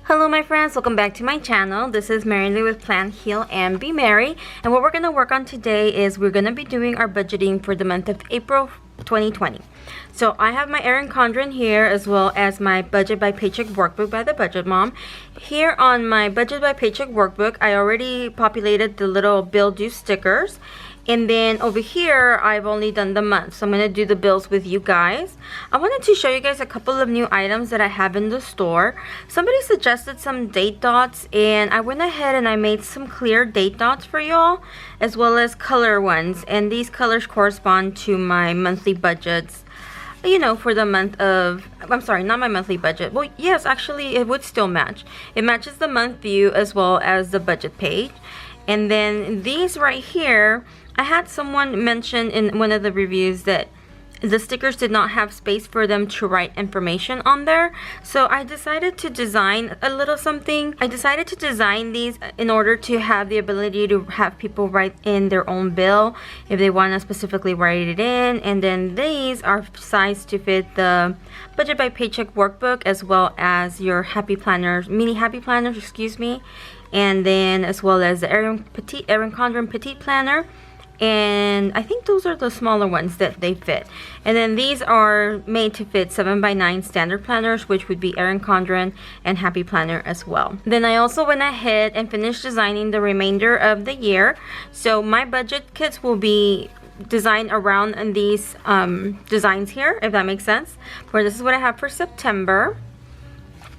Hello my friends, welcome back to my channel. This is Mary Lou with Plan, Heal, and Be Merry. And what we're going to work on today is we're going to be doing our budgeting for the month of April 2020. So I have my Erin Condren here as well as my Budget by Paycheck workbook by the Budget Mom. Here on my Budget by Paycheck workbook, I already populated the little bill due stickers. And then over here, I've only done the month. So I'm going to do the bills with you guys. I wanted to show you guys a couple of new items that I have in the store. Somebody suggested some date dots, and I went ahead and I made some clear date dots for y'all, as well as color ones. And these colors correspond to my monthly budgets, you know, for the month of, I'm sorry, not my monthly budget. Well, yes, actually, it would still match. It matches the month view as well as the budget page. And then these right here, I had someone mention in one of the reviews that the stickers did not have space for them to write information on there. So I decided to design a little something. I decided to design these in order to have the ability to have people write in their own bill if they want to specifically write it in. And then these are sized to fit the Budget by Paycheck workbook as well as your Happy Planners, mini Happy Planners, excuse me. And then as well as the Erin Condren Petite Planner. And I think those are the smaller ones that they fit. And then these are made to fit 7x9 standard planners, which would be Erin Condren and Happy Planner as well. Then I also went ahead and finished designing the remainder of the year. So my budget kits will be designed around these designs here, if that makes sense. Where this is what I have for September.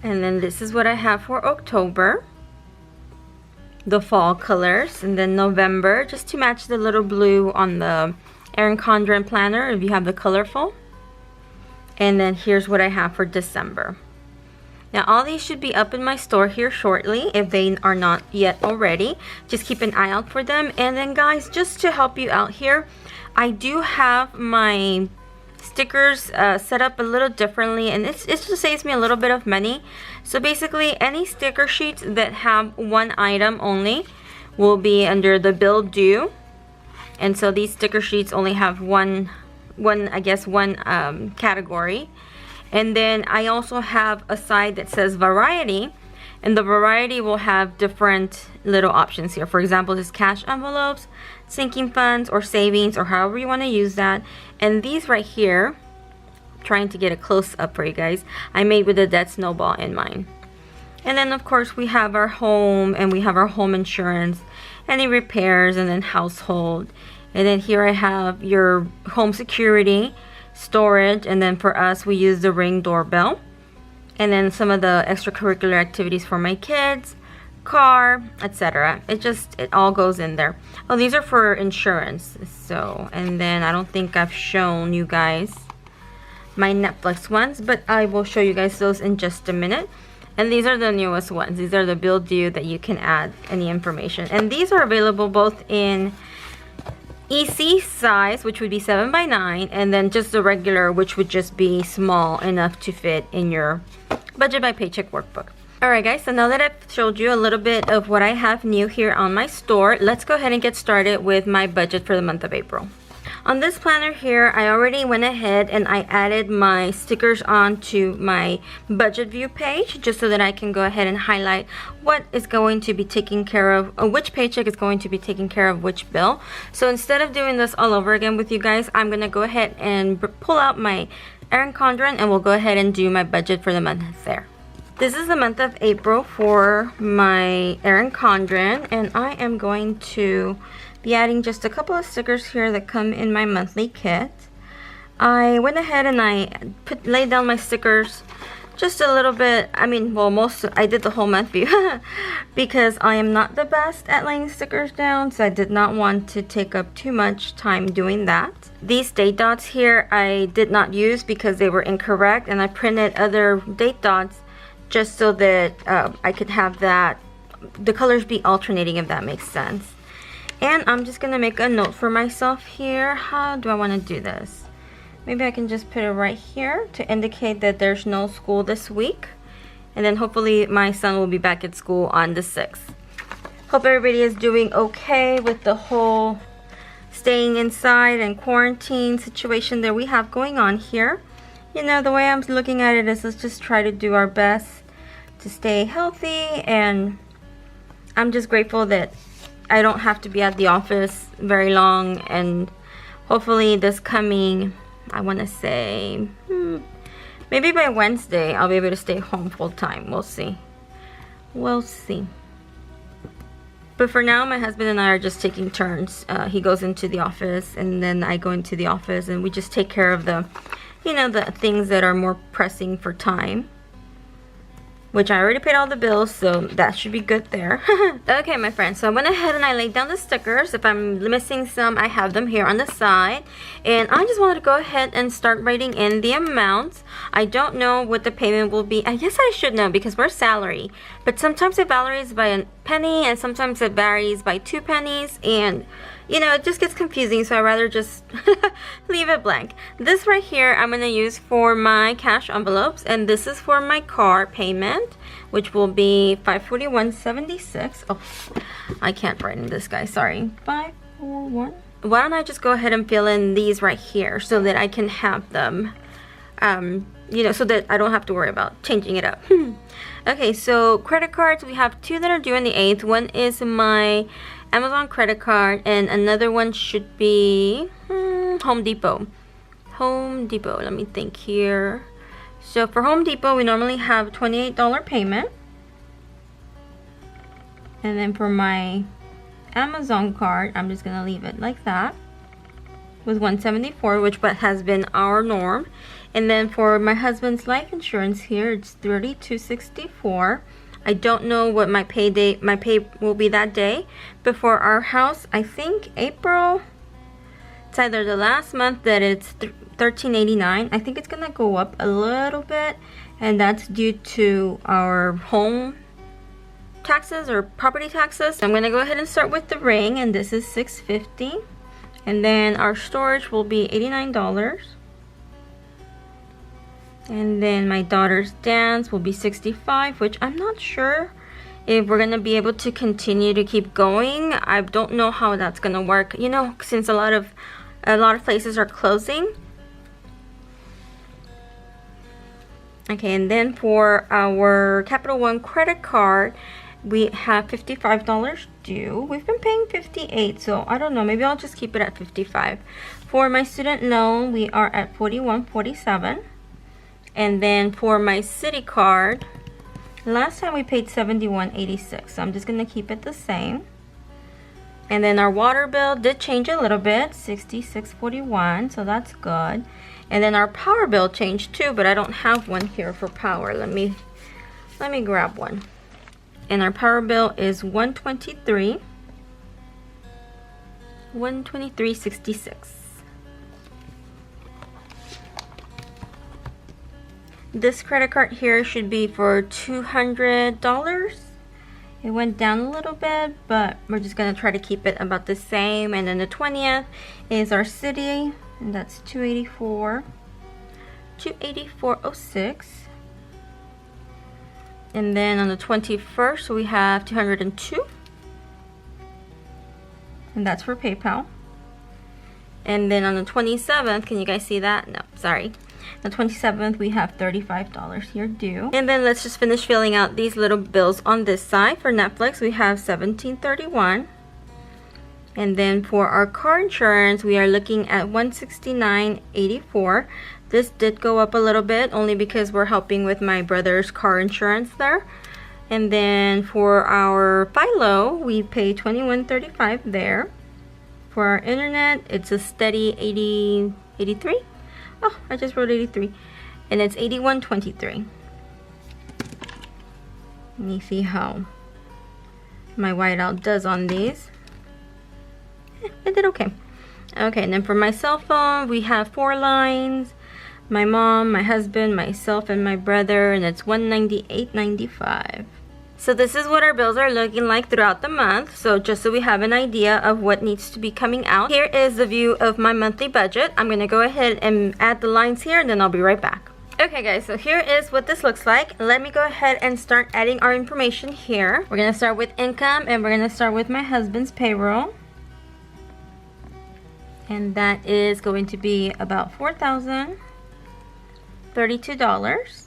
And then this is what I have for October, the fall colors, and then November, just to match the little blue on the Erin Condren planner if you have the colorful. And then here's what I have for December. Now all these should be up in my store here shortly if they are not yet already. Just keep an eye out for them. And then guys, just to help you out here, I do have my stickers set up a little differently, and it just saves me a little bit of money. So basically any sticker sheets that have one item only will be under the bill due, and so these sticker sheets only have one category. And then I also have a side that says variety, and the variety will have different little options here. For example, this cash envelopes, sinking funds, or savings, or however you want to use that. And these right here, trying to get a close up for you guys, I made with a dead snowball in mind. And then of course we have our home, and we have our home insurance, any repairs, and then household. And then here I have your home security, storage, and then for us we use the Ring doorbell. And then some of the extracurricular activities for my kids, car, etc. It all goes in there. Oh, these are for insurance. So, and then I don't think I've shown you guys my Netflix ones, but I will show you guys those in just a minute. And these are the newest ones. These are the bill due that you can add any information. And these are available both in EC size, which would be 7x9, and then just the regular, which would just be small enough to fit in your Budget by Paycheck workbook. Alright guys, so now that I've showed you a little bit of what I have new here on my store, let's go ahead and get started with my budget for the month of April. On this planner here, I already went ahead and I added my stickers onto my budget view page, just so that I can go ahead and highlight what is going to be taken care of, or which paycheck is going to be taking care of which bill. So instead of doing this all over again with you guys, I'm going to go ahead and pull out my Erin Condren, and we'll go ahead and do my budget for the month there. This is the month of April for my Erin Condren, and I am going to be adding just a couple of stickers here that come in my monthly kit. I went ahead and I laid down my stickers just a little bit. I mean, well, I did the whole month view because I am not the best at laying stickers down, so I did not want to take up too much time doing that. These date dots here I did not use because they were incorrect, and I printed other date dots just so that I could have the colors be alternating, if that makes sense. And I'm just gonna make a note for myself here. How do I want to do this? Maybe I can just put it right here to indicate that there's no school this week, and then hopefully my son will be back at school on the 6th. Hope everybody is doing okay with the whole staying inside and quarantine situation that we have going on here. You know, the way I'm looking at it is, let's just try to do our best to stay healthy, and I'm just grateful that I don't have to be at the office very long, and hopefully this coming, I want to say, maybe by Wednesday, I'll be able to stay home full time. We'll see. We'll see. But for now, my husband and I are just taking turns. He goes into the office, and then I go into the office, and we just take care of the, you know, the things that are more pressing for time. Which I already paid all the bills, so that should be good there. Okay, my friends, so I went ahead and I laid down the stickers. If I'm missing some, I have them here on the side. And I just wanted to go ahead and start writing in the amounts. I don't know what the payment will be. I guess I should know because we're salary. But sometimes it varies by a penny, and sometimes it varies by 2 pennies. And you know, it just gets confusing, so I'd rather just leave it blank. This right here I'm going to use for my cash envelopes, and this is for my car payment, which will be $541.76. Oh, I can't write in this guy, sorry. 541. Why don't I just go ahead and fill in these right here so that I can have them, you know, so that I don't have to worry about changing it up. Okay, so credit cards, we have 2 that are due on the 8th. One is my Amazon credit card, and another one should be Home Depot. Home Depot, let me think here. So for Home Depot, we normally have $28 payment. And then for my Amazon card, I'm just gonna leave it like that with $174, which has been our norm. And then for my husband's life insurance here, it's $32.64. I don't know what my pay will be that day. But for our house, I think April, it's either the last month that it's $13.89. I think it's gonna go up a little bit, and that's due to our home taxes or property taxes. So I'm gonna go ahead and start with the ring, and this is $6.50. And then our storage will be $89. And then my daughter's dance will be $65, which I'm not sure if we're gonna be able to continue to keep going. I don't know how that's gonna work, you know, since a lot of places are closing. Okay, and then for our Capital One credit card, we have $55 due. We've been paying $58, so I don't know, maybe I'll just keep it at $55. For my student loan, we are at $41.47. And then for my city card, last time we paid $71.86, so I'm just gonna keep it the same. And then our water bill did change a little bit, $66.41, so that's good. And then our power bill changed too, but I don't have one here for power. Let me grab one. And our power bill is $123.66. This credit card here should be for $200. It went down a little bit, but we're just gonna try to keep it about the same. And then the 20th is our city, and that's $284.06. And then on the 21st we have $202, and that's for PayPal. And then on the 27th, can you guys see that? No, sorry. The 27th, we have $35 here due. And then let's just finish filling out these little bills on this side. For Netflix, we have $17.31. And then for our car insurance, we are looking at $169.84. This did go up a little bit, only because we're helping with my brother's car insurance there. And then for our Philo, we pay $21.35 there. For our internet, it's a steady 83. Oh, I just wrote 83, and it's $81.23. Let me see how my whiteout does on these. It did okay. Okay, and then for my cell phone, we have 4 lines. My mom, my husband, myself, and my brother, and it's $198.95. So this is what our bills are looking like throughout the month. So just so we have an idea of what needs to be coming out. Here is the view of my monthly budget. I'm going to go ahead and add the lines here, and then I'll be right back. Okay guys, so here is what this looks like. Let me go ahead and start adding our information here. We're going to start with income, and we're going to start with my husband's payroll. And that is going to be about $4,032.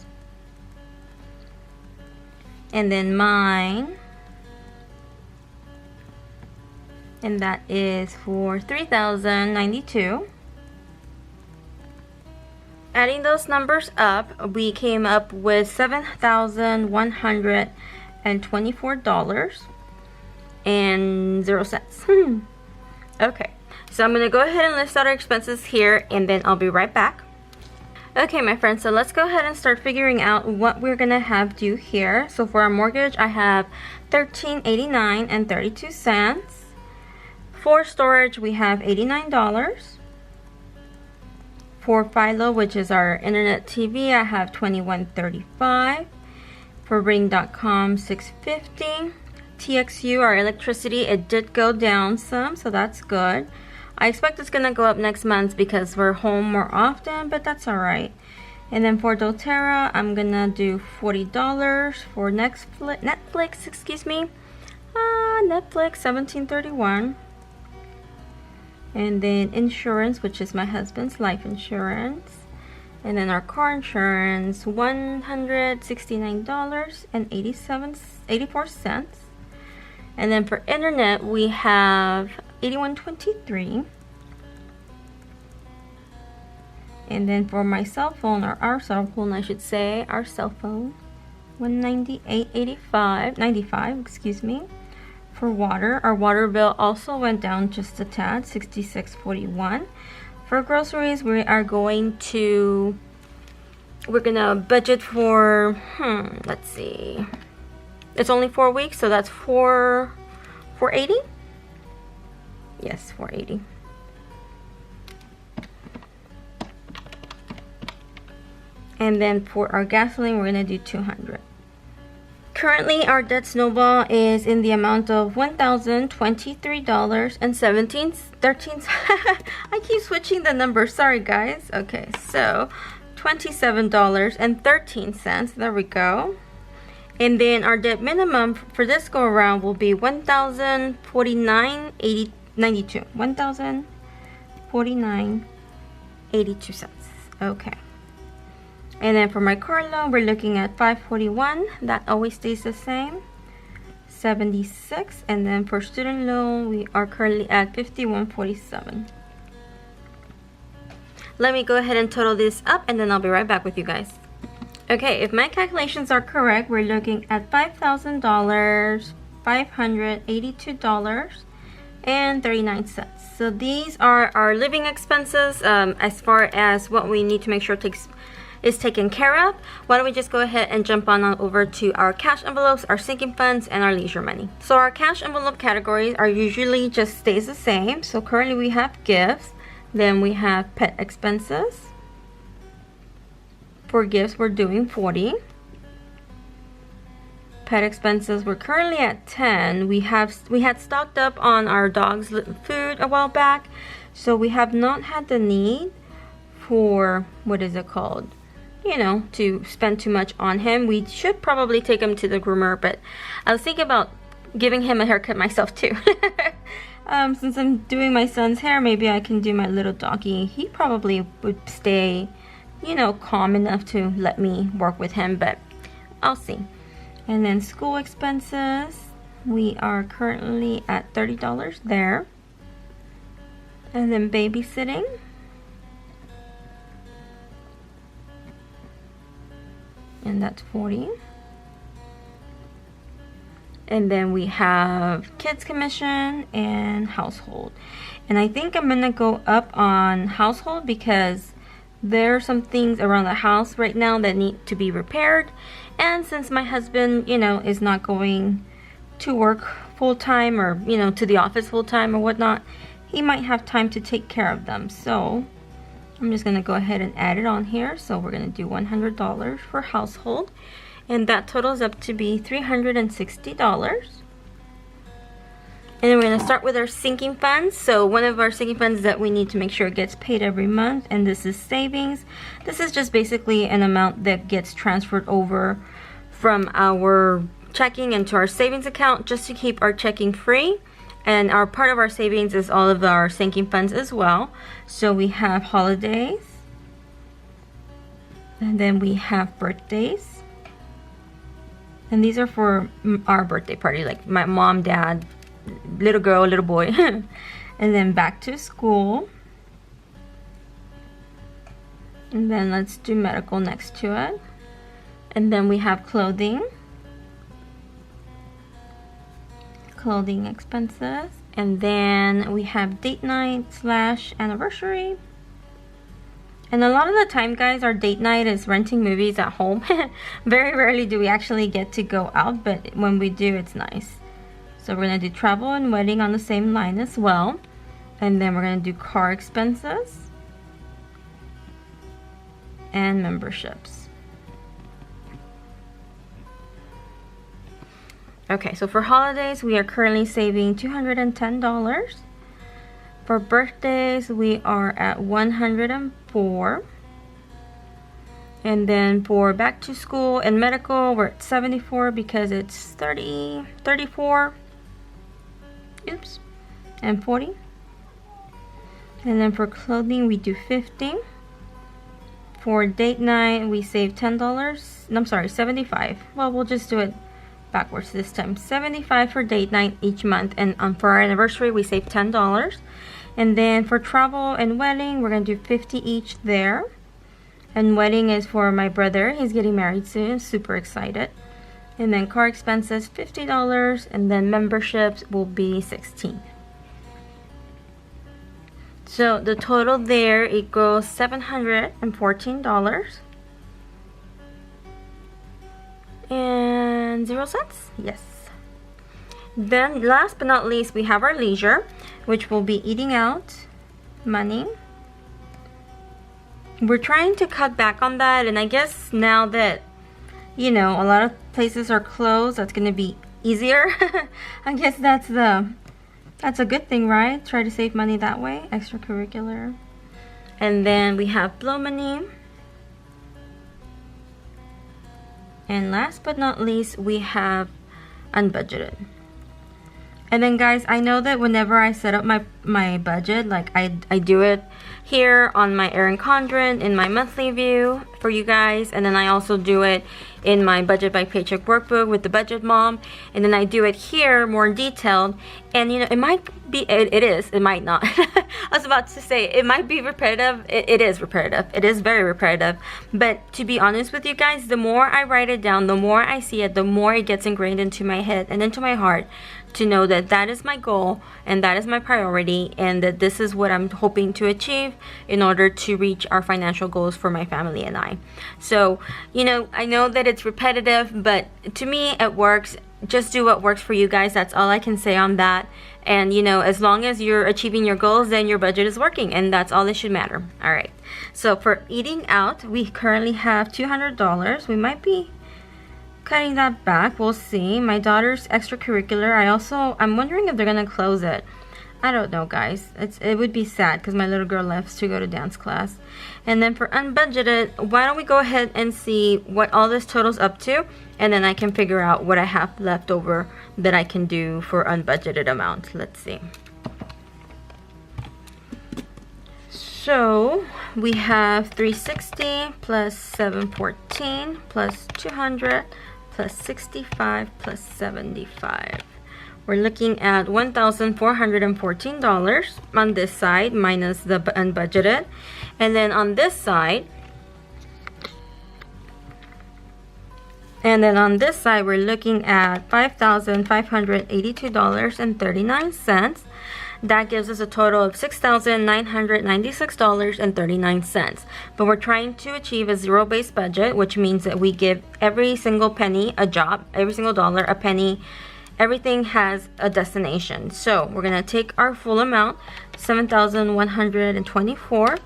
and then mine, and that is for $3,092. Adding those numbers up, we came up with $7,124.00. Okay, so I'm gonna go ahead and list out our expenses here, and then I'll be right back. Okay, my friends, so let's go ahead and start figuring out what we're gonna have due here. So for our mortgage, I have $13.89.32. For storage, we have $89. For Philo, which is our internet TV, I have $21.35. For Ring.com, $6.50. TXU, our electricity, it did go down some, so that's good. I expect it's gonna go up next month because we're home more often, but that's alright. And then for doTERRA, I'm gonna do $40. For Netflix, excuse me. Netflix, $17.31. And then insurance, which is my husband's life insurance. And then our car insurance, $169.84. And then for internet, we have $81.23. And then for my cell phone, or our cell phone, I should say, our cell phone, $198.95, excuse me. For water, our water bill also went down just a tad, $66.41. For groceries, we're gonna budget for, let's see. It's only 4 weeks, so that's $480. Yes, $480. And then for our gasoline, we're gonna do $200. Currently, our debt snowball is in the amount of $1,023.13. I keep switching the numbers. Sorry, guys. Okay, so $27.13. There we go. And then our debt minimum for this go around will be $1,049.92. $1,049.82. Okay. And then for my car loan, we're looking at $541. That always stays the same. $76. And then for student loan, we are currently at $51.47. Let me go ahead and total this up, and then I'll be right back with you guys. Okay, if my calculations are correct, we're looking at $5,000, $582.39. So these are our living expenses as far as what we need to make sure is taken care of. Why don't we just go ahead and jump on over to our cash envelopes, our sinking funds, and our leisure money. So our cash envelope categories are usually just stays the same. So currently we have gifts, then we have pet expenses. For gifts, we're doing $40. Pet expenses, we're currently at $10. We had stocked up on our dog's food a while back, so we have not had the need for, what is it called, to spend too much on him. We should probably take him to the groomer, but I was thinking about giving him a haircut myself too. Since I'm doing my son's hair, maybe I can do my little doggy. He probably would stay, calm enough to let me work with him, but I'll see. And then school expenses, we are currently at $30 there. And then babysitting, and that's $40. And then we have kids commission and household. And I think I'm gonna go up on household because there are some things around the house right now that need to be repaired. And since my husband, is not going to work full-time or, to the office full-time or whatnot, he might have time to take care of them. So I'm just gonna go ahead and add it on here. So we're gonna do $100 for household, and that totals up to be $360. And then we're gonna start with our sinking funds. So one of our sinking funds that we need to make sure it gets paid every month, and this is savings. This is just basically an amount that gets transferred over from our checking into our savings account just to keep our checking free. And our part of our savings is all of our sinking funds as well. So we have holidays, and then we have birthdays, And these are for our birthday party, like my mom, dad, little girl, little boy. And then back to school. And then let's do medical next to it. And then we have clothing. Clothing expenses. And then we have date night / anniversary. And a lot of the time, guys, our date night is renting movies at home. Very rarely do we actually get to go out, but when we do, it's nice. So we're going to do travel and wedding on the same line as well. And then we're going to do car expenses and memberships. Okay, so for holidays, we are currently saving $210. For birthdays, we are at 104. And then for back to school and medical, we're at 74 because it's 34. Oops. And 40. And then for clothing, we do 50. For date night, we save $10. I'm sorry, 75. Well, we'll just do it backwards this time. 75 for date night each month, and for our anniversary, we save $10. And then for travel and wedding, we're gonna do 50 each there. And wedding is for my brother. He's getting married soon. Super excited. And then car expenses, $50. And then memberships will be 16. So the total there equals $714 and 0 cents. Yes. Then last but not least, we have our leisure, which will be eating out, money. We're trying to cut back on that, and I guess now that, you know, a lot of places are closed, that's going to be easier. I guess that's a good thing, right? Try to save money that way. Extracurricular. And then we have blow money. And last but not least, we have unbudgeted. And then guys, I know that whenever I set up my budget, like I do it here on my Erin Condren in my monthly view for you guys, and then I also do it in my budget by Paycheck workbook with the budget mom, and then I do it here more detailed. And you know, it might be, it might not. I was about to say it might be repetitive. It is repetitive. It is very repetitive. But to be honest with you guys, the more I write it down, the more I see it, the more it gets ingrained into my head and into my heart, to know that that is my goal and that is my priority, and that this is what I'm hoping to achieve in order to reach our financial goals for my family and I. So, you know, I know that it's repetitive, but to me it works. Just do what works for you guys. That's all I can say on that. And you know, as long as you're achieving your goals, then your budget is working, and that's all that should matter. All right, so for eating out, we currently have $200. We might be cutting that back. We'll see. My daughter's extracurricular, I'm wondering if they're gonna close it. I don't know, guys. It would be sad because my little girl loves to go to dance class. And then for unbudgeted, why don't we go ahead and see what all this totals up to, and then I can figure out what I have left over that I can do for unbudgeted amount. Let's see. So we have 360 plus 714 plus 200 plus 65 plus 75. We're looking at $1,414 on this side minus the unbudgeted. And then on this side, we're looking at $5,582.39. That gives us a total of $6,996.39. But we're trying to achieve a zero-based budget, which means that we give every single penny a job, every single dollar a penny. Everything has a destination. So we're gonna take our full amount, $7,124,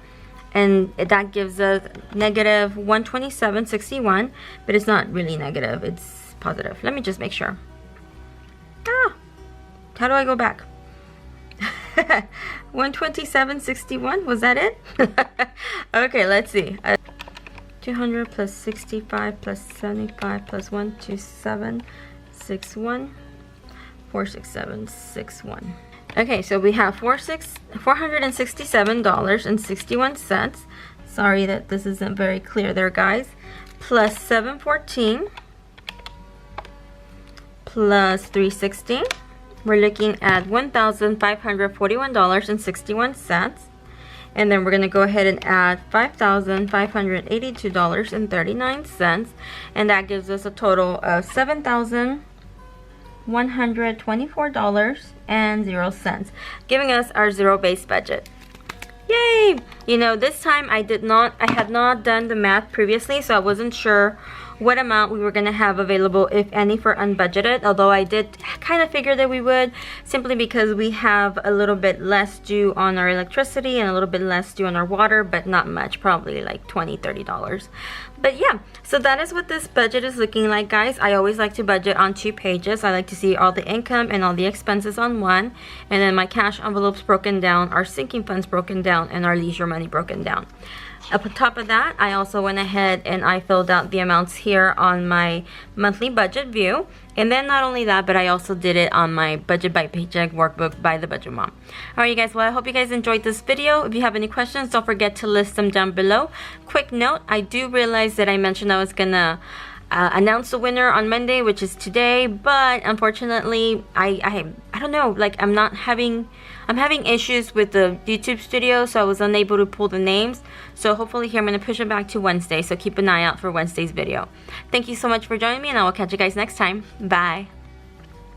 and that gives us negative $127.61, but it's not really negative, it's positive. Let me just make sure. How do I go back? 127.61, was that it? Okay, let's see. 200 plus 65 plus 75 plus 127.61. 467.61. Okay, so we have $467.61. Sorry that this isn't very clear there, guys. Plus 714 plus 360, we're looking at $1,541.61. And then we're going to go ahead and add $5,582.39. And that gives us a total of $7,124.00, giving us our zero-based budget. Yay! You know, this time I had not done the math previously, so I wasn't sure what amount we were going to have available, if any, for unbudgeted, although I did kind of figure that we would, simply because we have a little bit less due on our electricity and a little bit less due on our water, but not much, probably like $20-$30. But yeah, so that is what this budget is looking like, guys. I always like to budget on 2 pages. I like to see all the income and all the expenses on one, and then my cash envelopes broken down, our sinking funds broken down, and our leisure money broken down. Up on top of that, I also went ahead and I filled out the amounts here on my monthly budget view. And then not only that, but I also did it on my Budget by Paycheck workbook by the Budget Mom. Alright, you guys, well, I hope you guys enjoyed this video. If you have any questions, don't forget to list them down below. Quick note, I do realize that I mentioned I was gonna announce the winner on Monday, which is today, but unfortunately I don't know, like I'm having issues with the YouTube studio, so I was unable to pull the names. So hopefully here I'm going to push it back to Wednesday, so keep an eye out for Wednesday's video. Thank you so much for joining me, and I will catch you guys next time. Bye.